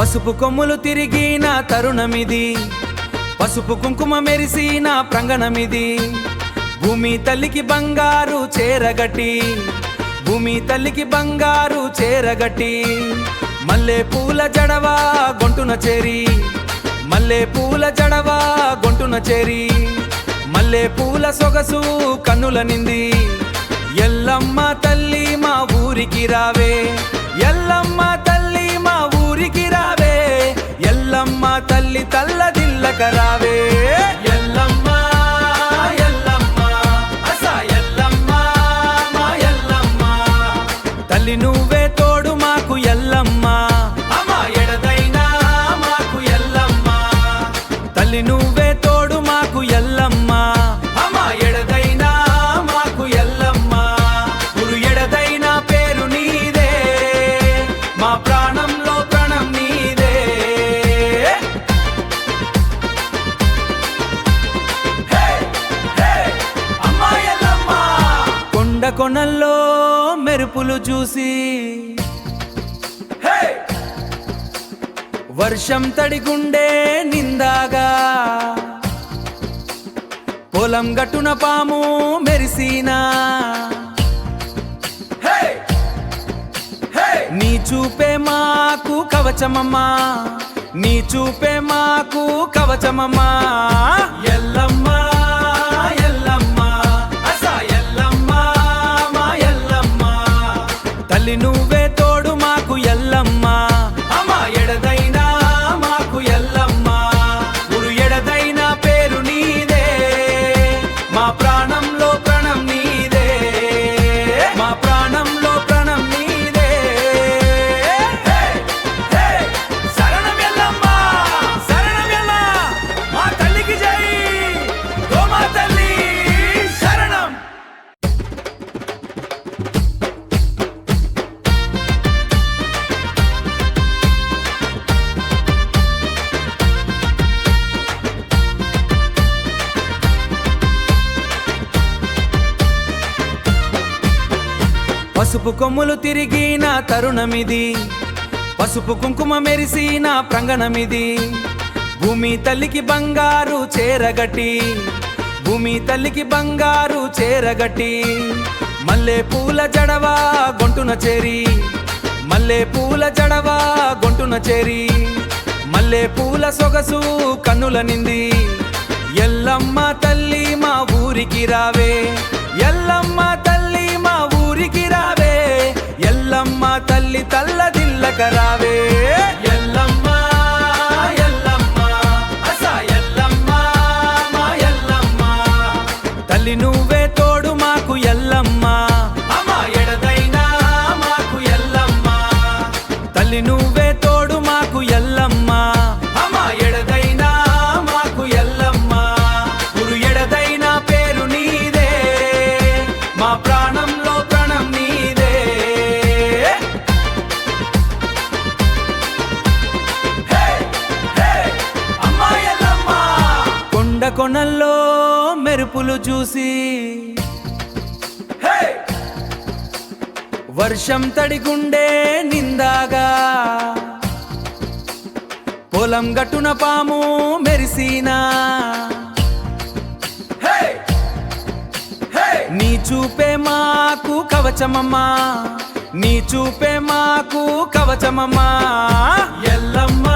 పసుపు కొమ్ములు తిరిగిన తరుణమిది, పసుపు కుంకుమ మెరిసిన ప్రాంగణమిది. భూమి తల్లికి బంగారు చేరగట్టి, భూమి తల్లికి బంగారు చేరగట్టి. మల్లె పూల జడవా గొంటున చేరి, మల్లె పూల జడవా గొంటున చేరి. మల్లె పూల సొగసు కన్నుల నింది. ఎల్లమ్మ తల్లి మా ఊరికి రావే, ఎల్లమ్మ తల్లి మా ఊరికి రావే. ఎల్లమ్మ తల్లి తల్లదిల్లక రావే. ఎల్లమ్మ ఎల్లమ్మ అస ఎల్లమ్మ మా ఎల్లమ్మ. తల్లి నువ్వే తోడు మాకు ఎల్లమ్మ, అమ్మా ఎడదైనా మాకు ఎల్లమ్మ. తల్లి నువ్వే తోడు మాకు ఎల్లమ్మ, అమ్మా ఎడదైనా మాకు ఎల్లమ్మ. గురు ఎడదైనా పేరు నీదే, మా ప్రాణంలో ప్రాణం నీదే. అమ్మా ఎల్లమ్మ. కొండ కొనల్లో మెరుపులు చూసి, వర్షం తడిగుండే నిందాగా. పొలం గట్టున పాము మెరిసినా, నీ చూపే మాకు కవచమమ్మా, నీ చూపే మాకు కవచమమ్మా. ఎల్లమ్మ ఎల్లమ్మ అస ఎల్లమ్మ మా ఎల్లమ్మ. తల్లి నువ్వే తోడు మాకు ఎల్లమ్మ, అమ్మా ఎడదైనా మాకు ఎల్లమ్మ. గురు ఎడదైనా పేరు నీదే, మా ప్రాణంలో ప్రాణం నీదే, మా ప్రాణంలో ప్రాణం నీదే. శరణం ఎల్లమ్మ, శరణం ఎల్ల మా తల్లికి జై. గోమా తల్లి శరణం. పసుపు కొమ్ములు తిరిగిన తరుణమిది, పసుపు కుంకుమ మెరిసిన ప్రాంగణమిది. భూమి తల్లికి బంగారు చేరగట్టి, భూమి తల్లికి బంగారు చేరగట్టి. మల్లె పూల జడవా గొంటున చేరి, మల్లె పూల జడవా గొంటున చేరి. మల్లె పూల సొగసు కన్నుల నింది. ఎల్లమ్మ తల్లి మా ఊరికి రావే, ఎల్లమ్మ తల్లి మా ఊరికి రావే. ఎల్లమ్మ తల్లి తల్లదిల్లక రావే. ఎల్లమ్మ ఎల్లమ్మ అస ఎల్లమ్మ మా ఎల్లమ్మ. తల్లి నువ్వే తోడు మాకు ఎల్లమ్మ, అమ్మా ఎడదైనా మాకు ఎల్లమ్మ. తల్లి నువ్వే తోడు మాకు ఎల్లమ్మ, అమ్మా ఎడదైనా మాకు ఎల్లమ్మ. గురు ఎడదైనా పేరు నీదే, మా ప్రాణంలో ప్రాణం నీదే. అమ్మా ఎల్లమ్మ. కొండ కొనల్లో మెరుపులు చూసి, వర్షం తడిగుండే నిందాగా. పొలం గట్టున పాము మెరిసినా, నీ చూపే మాకు కవచమమ్మా, నీ చూపే మాకు కవచమమ్మా. ఎల్లమ్మ